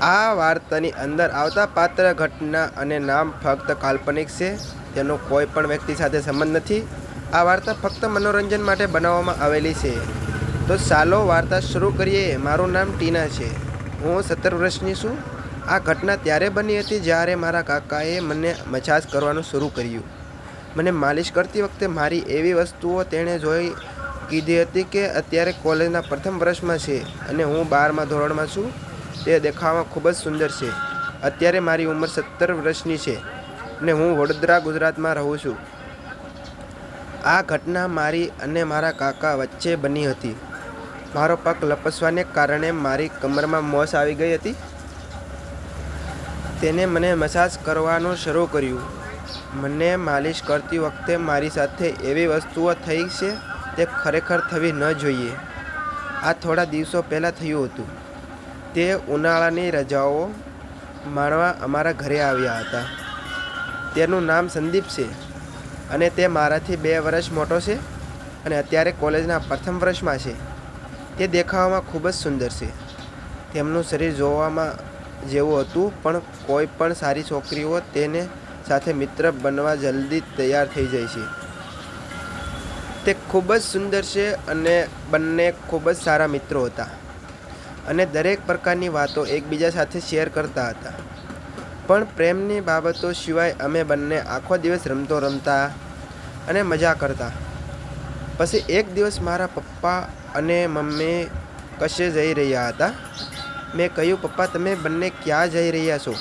આ વાર્તાની અંદર આવતા પાત્ર, ઘટના અને નામ ફક્ત કાલ્પનિક છે. તેનો કોઈ પણ વ્યક્તિ સાથે સંબંધ નથી. આ વાર્તા ફક્ત મનોરંજન માટે બનાવવામાં આવેલી છે. તો ચાલો વાર્તા શરૂ કરીએ. મારું નામ ટીના છે. હું 17 વર્ષની છું. આ ઘટના ત્યારે બની હતી જ્યારે મારા કાકાએ મને મસાજ કરવાનું શરૂ કર્યું. મને માલિશ કરતી વખતે મારી એવી વસ્તુઓ તેણે જોઈ કીધી હતી કે અત્યારે કોલેજના પ્રથમ વર્ષમાં છે અને હું 12મા ધોરણમાં છું. તે દેખાવમાં ખૂબ જ સુંદર છે. અત્યારે મારી ઉંમર 17 વર્ષની છે અને હું વડોદરા, ગુજરાતમાં રહું છું. આ ઘટના મારી અને મારા કાકા વચ્ચે બની હતી. મારો પગ લપસવાને કારણે મારી કમરમાં મોચ આવી ગઈ હતી. તેને મને મસાજ કરવાનું શરૂ કર્યું. મને માલિશ કરતી વખતે મારી સાથે એવી વસ્તુઓ થઈ છે તે ખરેખર થવી ન જોઈએ. આ થોડા દિવસો પહેલાં થયું હતું. તે ઉનાળાની રજાઓ માણવા અમારા ઘરે આવ્યા હતા. તેનું નામ સંદીપ છે અને તે મારાથી 2 વર્ષ મોટો છે અને અત્યારે કોલેજના પ્રથમ વર્ષમાં છે. તે દેખાવમાં ખૂબ જ સુંદર છે. તેમનું શરીર જોવામાં જેવું હતું, પણ કોઈ પણ સારી છોકરીઓ તેને સાથે મિત્ર બનવા જલ્દી તૈયાર થઈ જાય છે. તે ખૂબ જ સુંદર છે અને બંને ખૂબ જ સારા મિત્રો હતા અને દરેક પ્રકારની વાતો એકબીજા સાથે શેર કરતા હતા. પણ પ્રેમની બાબતો સિવાય અમે બંને આખો દિવસ રમતા અને મજા કરતા. પછી એક દિવસ મારા પપ્પા અને મમ્મી કશે જઈ રહ્યા હતા. મેં કહ્યું, પપ્પા તમે બંને ક્યાં જઈ રહ્યા છો?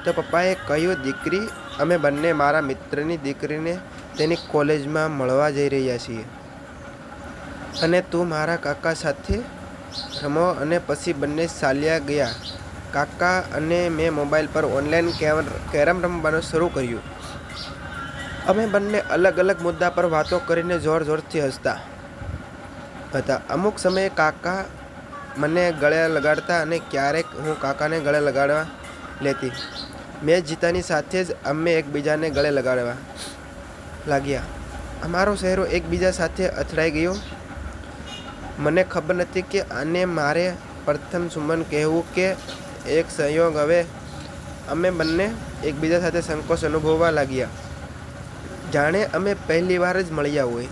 તો પપ્પાએ કહ્યું, દીકરી, અમે બંને મારા મિત્રની દીકરીને તેની કોલેજમાં મળવા જઈ રહ્યા છીએ અને તું મારા કાકા સાથે રમો. અને પછી બંને ચાલ્યા ગયા. કાકા અને મેં મોબાઈલ પર ઓનલાઈન કેરમ રમવાનું શરૂ કર્યું. અમે બંને અલગ અલગ મુદ્દા પર વાતો કરીને જોરથી હસતા હતા. અમુક સમયે કાકા મને ગળે લગાડતા અને ક્યારેક હું કાકાને ગળે લગાડવા લેતી. મેચ જીતતાની સાથે જ અમે એકબીજાને ગળે લગાડવા લાગ્યા. અમારો ચહેરો એકબીજા સાથે અથડાઈ ગયો. મને ખબર નથી કે આને મારે પ્રથમ ચુંબન કહેવું કે એક સંયોગ. હવે અમે બંને એકબીજા સાથે સંકોચ અનુભવવા લાગ્યા, જાણે અમે પહેલી વાર જ મળ્યા હોય.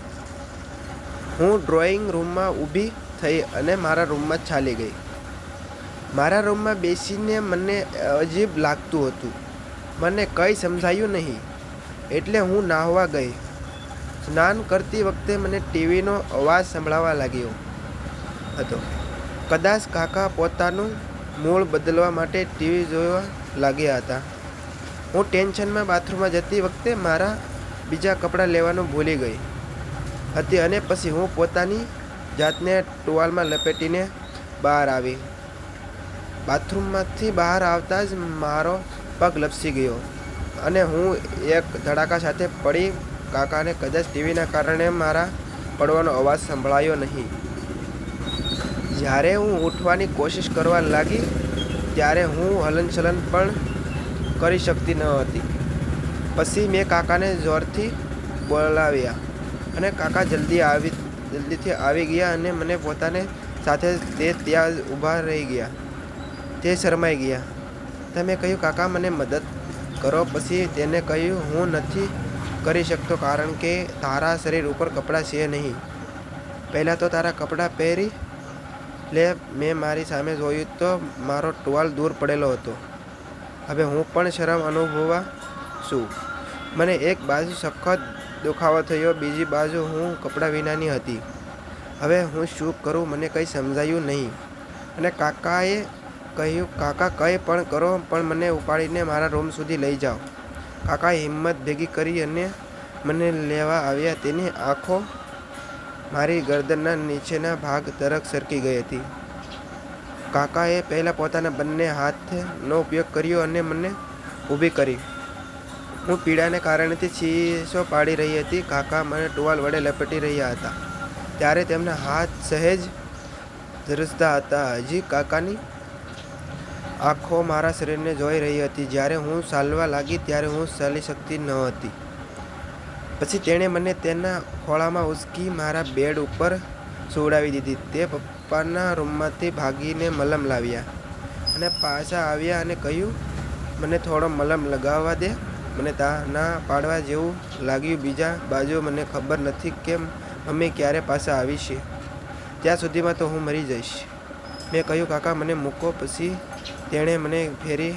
હું ડ્રોઈંગ રૂમમાં ઊભી થઈ અને મારા રૂમમાં ચાલી ગઈ. મારા રૂમમાં બેસીને મને અજીબ લાગતું હતું. મને કંઈ સમજાયું નહીં એટલે હું નાહવા ગઈ. સ્નાન કરતી વખતે મને ટીવીનો અવાજ સંભળાવા લાગ્યો હતો. કદાચ કાકા પોતાનું મૂળ બદલવા માટે ટીવી જોવા લાગ્યા હતા. હું ટેન્શનમાં બાથરૂમમાં જતી વખતે મારા બીજા કપડાં લેવાનું ભૂલી ગઈ હતી અને પછી હું પોતાની જાતને ટુવાલમાં લપેટીને બહાર આવી. બાથરૂમમાંથી બહાર આવતા જ મારો પગ લપસી ગયો અને હું એક ધડાકા સાથે પડી. કાકાને કદાચ ટીવીના કારણે મારા પડવાનો અવાજ સંભળાયો નહીં. જ્યારે હું ઉઠવાની કોશિશ કરવા લાગી ત્યારે હું હલનચલન પણ કરી શકતી ન હતી. પછી મેં કાકાને જોરથી બોલાવ્યા અને કાકા જલ્દીથી આવી ગયા અને મને પોતાને સાથે તે ત્યાં જ ઊભા રહી ગયા. તે શરમાઈ ગયા. તમે કહ્યું, કાકા મને મદદ કરો. પછી તેને કહ્યું, હું નથી કરી શકતો કારણ કે તારા શરીર ઉપર કપડાં છે નહીં. પહેલાં તો તારા કપડાં પહેરી લે. મેં મારી સામે જોયું તો મારો ટુવાલ દૂર પડેલો હતો. હવે હું પણ શરમ અનુભવા છું. મને એક બાજુ સખત દુખાવો થયો, બીજી બાજુ હું કપડાં વિનાની હતી. હવે હું શું કરું મને કંઈ સમજાયું નહીં. અને કાકાએ કહ્યું, કાકા કંઈ પણ કરો પણ મને ઉપાડીને મારા રૂમ સુધી લઈ જાઓ. કાકાએ હિંમત ભેગી કરી અને મને લેવા આવ્યા. તેની આંખો મારી ગરદનના નીચેના ભાગ તરફ સરકી ગઈ હતી. કાકાએ પહેલાં પોતાના બંને હાથનો ઉપયોગ કર્યો અને મને ઊભી કરી. હું પીડાને કારણેથી ચીસો પાડી રહી હતી. કાકા મને ટુવાલ વડે લપેટી રહ્યા હતા ત્યારે તેમના હાથ સહેજ ધ્રુજતા હતા. હજી કાકાની આંખો મારા શરીરને જોઈ રહી હતી. જ્યારે હું ચાલવા લાગી ત્યારે હું ચાલી શકતી ન હતી. પછી તેણે મને તેના ખોળામાં ઉંચકી મારા બેડ ઉપર સુવડાવી દીધી. તે પપ્પાના રૂમમાંથી ભાગીને મલમ લાવ્યા. અને પાછા આવ્યા અને કહ્યું, મને થોડો મલમ લગાવવા દે. મને ના પાડવા જેવું લાગ્યું. બીજા બાજુ મને ખબર નથી કે મમ્મી ક્યારે પાછા આવી છે. ત્યાં સુધીમાં તો હું મરી જઈશ. મેં કહ્યું, કાકા મને મૂકો. પછી તેણે મને ફેરી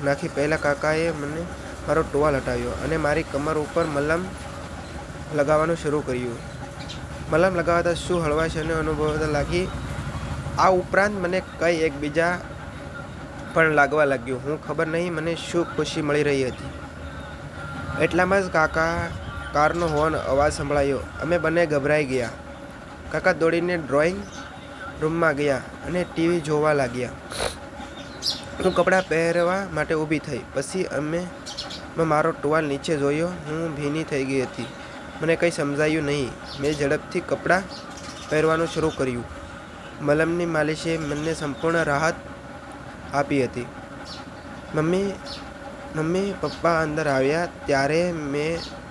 નાખી. પહેલાં કાકાએ મને મારો ટુવાલ હટાવ્યો અને મારી કમર ઉપર મલમ લગાવવાનું શરૂ કર્યું. મલમ લગાવતા શું હળવાશ અને અનુભવતા લાગી. આ ઉપરાંત મને કંઈ એકબીજા પણ લાગવા લાગ્યું. હું ખબર નહીં મને શું ખુશી મળી રહી હતી. એટલામાં જ કારનો હોર્ન અવાજ સંભળાયો. અમે બંને ગભરાઈ ગયા. કાકા દોડીને ડ્રોઈંગ રૂમમાં ગયા અને ટીવી જોવા લાગ્યા. હું કપડાં પહેરવા માટે ઊભી થઈ. પછી મેં મારો ટુવાલ નીચે જોયો. હું ભીની થઈ ગઈ હતી. મને કંઈ સમજાયું નહીં. મેં ઝડપથી કપડાં પહેરવાનું શરૂ કર્યું. મલમની માલિશે મને સંપૂર્ણ રાહત આપી હતી. મમ્મી પપ્પા અંદર આવ્યા ત્યારે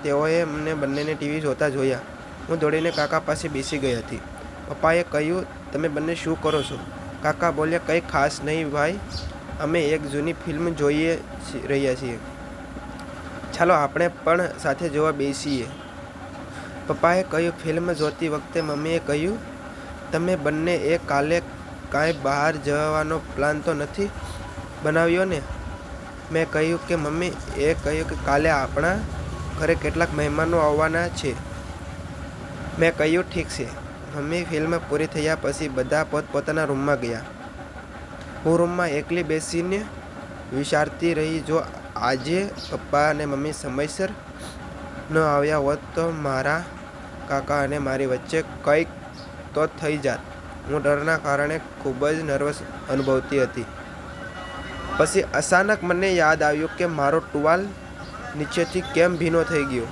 તેઓએ મને બંનેને ટીવી જોતા જોયા. હું દોડીને કાકા પાસે બેસી ગઈ હતી. પપ્પાએ કહ્યું, તમે બંને શું કરો છો? કાકા બોલ્યા, કંઈ ખાસ નહીં ભાઈ, અમે એક જૂની ફિલ્મ જોઈએ રહ્યા છીએ. ચાલો આપણે પણ સાથે જોવા બેસીએ. પપ્પાએ કહ્યું. ફિલ્મ જોતી વખતે મમ્મીએ કહ્યું, તમે બંને કાલે કાંઈ બહાર જવાનો પ્લાન તો નથી બનાવ્યો ને? મેં કહ્યું કે મમ્મી કહ્યું કે કાલે આપણા ઘરે કેટલાક મહેમાનો આવવાના છે. મેં કહ્યું, ઠીક છે. મમ્મી ફિલ્મ પૂરી થયા પછી બધા પોતપોતાના રૂમમાં ગયા. હું રૂમમાં એકલી બેસીને વિચારતી રહી. જો આજે પપ્પા અને મમ્મી સમયસર ન આવ્યા હોત તો મારા કાકા અને મારી વચ્ચે કંઈક તો થઈ જાત. હું ડરના કારણે ખૂબ જ નર્વસ અનુભવતી હતી. પછી અચાનક મને યાદ આવ્યું કે મારો ટુવાલ નીચેથી કેમ ભીનો થઈ ગયો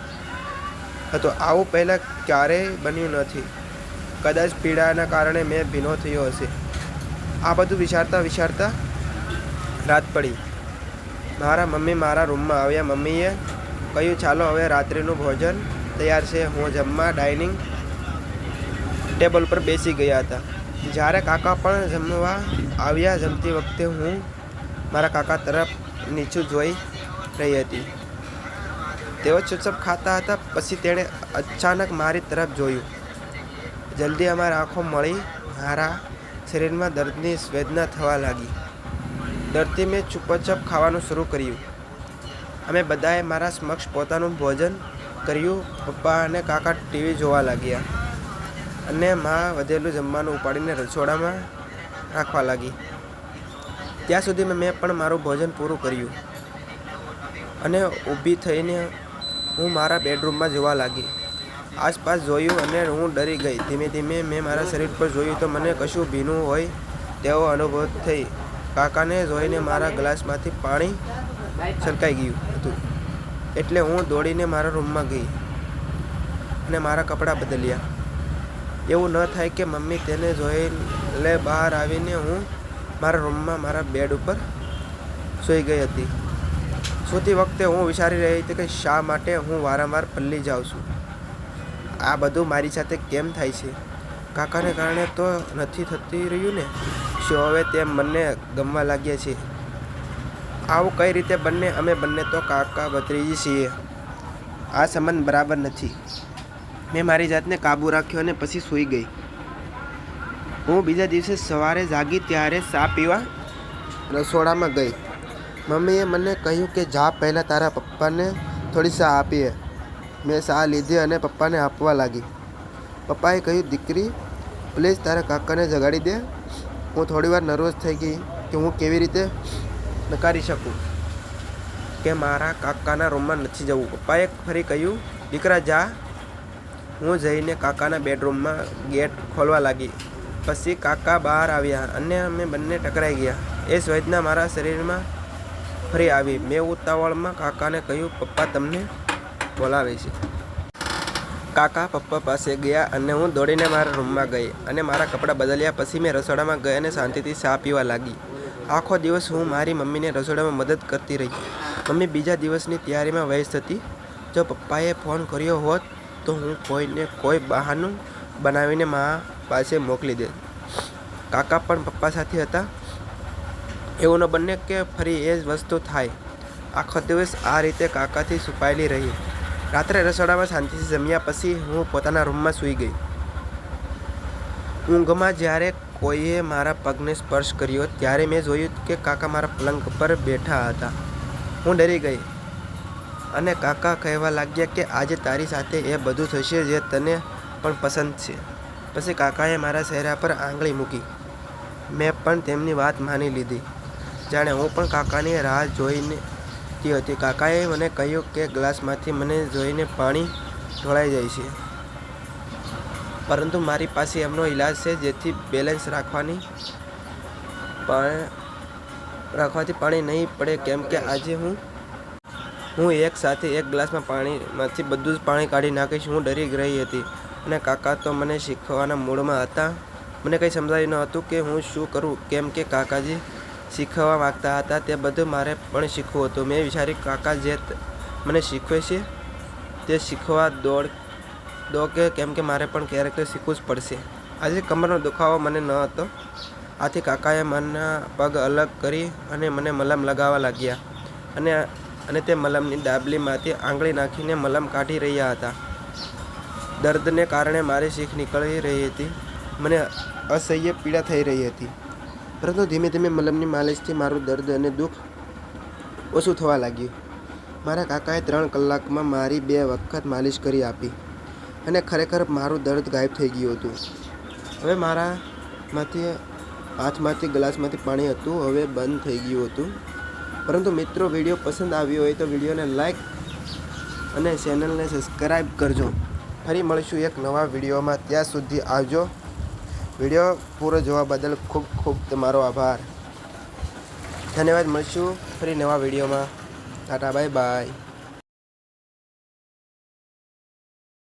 હતો. આવું પહેલાં ક્યારેય બન્યું નથી. કદાચ પીડાના કારણે મેં ભીનો થયો હશે. આ બધું વિચારતા રાત પડી. મારા મમ્મી મારા રૂમમાં આવ્યા. મમ્મીએ કહ્યું, ચાલો હવે રાત્રિનું ભોજન તૈયાર છે. હું જમવા ડાઇનિંગ ટેબલ પર બેસી ગયા હતા. જ્યારે કાકા પણ જમવા આવ્યા. જમતી વખતે હું મારા કાકા તરફ નીચું જોઈ રહી હતી. તેઓ ચૂપચાપ ખાતા હતા. પછી તેણે અચાનક મારી તરફ જોયું. જલ્દી અમારી આંખો મળી. મારા શરીરમાં દર્દની વેદના થવા લાગી. ડરથી મેં ચૂપચાપ ખાવાનું શરૂ કર્યું. અમે બધાએ મારા સમક્ષ પોતાનું ભોજન કર્યું. પપ્પા અને કાકા ટીવી જોવા લાગ્યા અને માં વધેલું જમવાનું ઉપાડીને રસોડામાં રાખવા લાગી. ત્યાં સુધીમાં મેં પણ મારું ભોજન પૂરું કર્યું અને ઊભી થઈને હું મારા બેડરૂમમાં જોવા લાગી. આસપાસ જોયું અને હું ડરી ગઈ. ધીમે ધીમે મેં મારા શરીર પર જોયું તો મને કશું ભીનું હોય તેવો અનુભવ થઈ. કાકાને જોઈને મારા ગ્લાસમાંથી પાણી છલકાઈ ગયું હતું. એટલે હું દોડીને મારા રૂમમાં ગઈ અને મારા કપડાં બદલ્યા. એવું ન થાય કે મમ્મી તેને જોઈને બહાર આવીને હું મારા રૂમમાં મારા બેડ ઉપર સૂઈ ગઈ હતી. સૂતી વખતે હું વિચારી રહી હતી કે શા માટે હું વારંવાર પલળી જાઉં છું. આ બધું મારી સાથે કેમ થાય છે? કાકાને કારણે તો નથી થતી રહ્યું ને? શું હવે તે મને ગમવા લાગ્યા છે? આવું કઈ રીતે અમે બંને તો કાકા ભત્રીજી છીએ. આ સંબંધ બરાબર નથી. મેં મારી જાતને કાબૂ રાખ્યો અને પછી સૂઈ ગઈ. હું બીજા દિવસે સવારે જાગી ત્યારે ચા પીવા રસોડામાં ગઈ. મમ્મીએ મને કહ્યું કે જા પહેલાં તારા પપ્પાને થોડી ચા આપીએ. મેં ચા લીધી અને પપ્પાને આપવા લાગી. પપ્પાએ કહ્યું, દીકરી પ્લીઝ તારા કાકાને જગાડી દે. હું થોડીવાર નર્વસ થઈ ગઈ કે હું કેવી રીતે નકારી શકું કે મારા કાકાના રૂમમાં નથી જવું. પપ્પાએ ફરી કહ્યું, દીકરા જા. હું જઈને કાકાના બેડરૂમમાં ગેટ ખોલવા લાગી. પછી કાકા બહાર આવ્યા અને અમે બંને ટકરાઈ ગયા. એ વેદના મારા શરીરમાં ફરી આવી. મેં ઉતાવળમાં કાકાને કહ્યું, પપ્પા તમને બોલાવે છે. કાકા પપ્પા પાસે ગયા અને હું દોડીને મારા રૂમમાં ગઈ અને મારા કપડાં બદલ્યા. પછી મેં રસોડામાં ગઈ અને શાંતિથી ચા પીવા લાગી. આખો દિવસ હું મારી મમ્મીને રસોડામાં મદદ કરતી રહી. મમ્મી બીજા દિવસની તૈયારીમાં વ્યસ્ત હતી. જો પપ્પાએ ફોન કર્યો હોત તો હું કોઈને કોઈ બહાનું બનાવીને મા પાસે મોકલી દે. કાકા પણ પપ્પા સાથે હતા. એવું ન બને કે ફરી એ જ વસ્તુ થાય. આખો દિવસ આ રીતે કાકાથી છુપાયેલી રહી. રાત્રે રસોડામાં શાંતિથી જમ્યા પછી હું પોતાના રૂમમાં સૂઈ ગઈ. ઊંઘમાં જ્યારે કોઈએ મારા પગને સ્પર્શ કર્યો ત્યારે મેં જોયું કે કાકા મારા પલંગ પર બેઠા હતા. હું ડરી ગઈ અને કાકા કહેવા લાગ્યા કે આજે તારી સાથે એ બધું થશે જે તને પણ પસંદ છે. પછી કાકાએ મારા ચહેરા પર આંગળી મૂકી. મેં પણ તેમની વાત માની લીધી, જાણે હું પણ કાકાની રાહ જોઈતી હતી. કાકાએ મને કહ્યું કે ગ્લાસમાંથી મને જોઈને પાણી ઢોળાઈ જાય છે, પરંતુ મારી પાસે એમનો ઈલાજ છે જેથી બેલેન્સ રાખવાથી પાણી નહીં પડે, કેમ કે આજે હું એક સાથે એક ગ્લાસમાં પાણીમાંથી બધું જ પાણી કાઢી નાખીશ. હું ડરી રહી હતી અને કાકા તો મને શીખવવાના મૂડમાં હતા. મને કંઈ સમજાયું ન હતું કે હું શું કરું, કેમ કે કાકાજી શીખવવા માંગતા હતા તે બધું મારે પણ શીખવું હતું. મેં વિચાર્યું કાકા જે મને શીખવે છે તે શીખવા દો કેમ કે મારે પણ કેરેક્ટર શીખવું જ પડશે. આજે કમરનો દુખાવો મને ન હતો, આથી કાકાએ મારા પગ અલગ કરી અને મને મલમ લગાવવા લાગ્યા અને તે મલમની ડાબલીમાંથી આંગળી નાખીને મલમ કાઢી રહ્યા હતા. દર્દને કારણે મારી શીખ નીકળી રહી હતી. મને અસહ્ય પીડા થઈ રહી હતી, પરંતુ ધીમે ધીમે મલમની માલિશથી મારું દર્દ અને દુઃખ ઓછું થવા લાગ્યું. મારા કાકાએ 3 કલાકમાં મારી 2 વખત માલિશ કરી આપી અને ખરેખર મારું દર્દ ગાયબ થઈ ગયું હતું. હવે મારા હાથમાંથી ગ્લાસમાંથી પાણી હતું હવે બંધ થઈ ગયું હતું. પરંતુ મિત્રો, વિડીયો પસંદ આવ્યો હોય તો વિડીયોને લાઈક અને ચેનલને સબસ્ક્રાઈબ કરજો. ફરી મળીશું એક નવા વિડીયોમાં. ત્યાં સુધી આવજો. વિડીયો પૂરો જોવા બદલ ખૂબ ખૂબ તમારો આભાર. ધન્યવાદ. મળીશું ફરી નવા વિડીયોમાં. Tata, bye bye.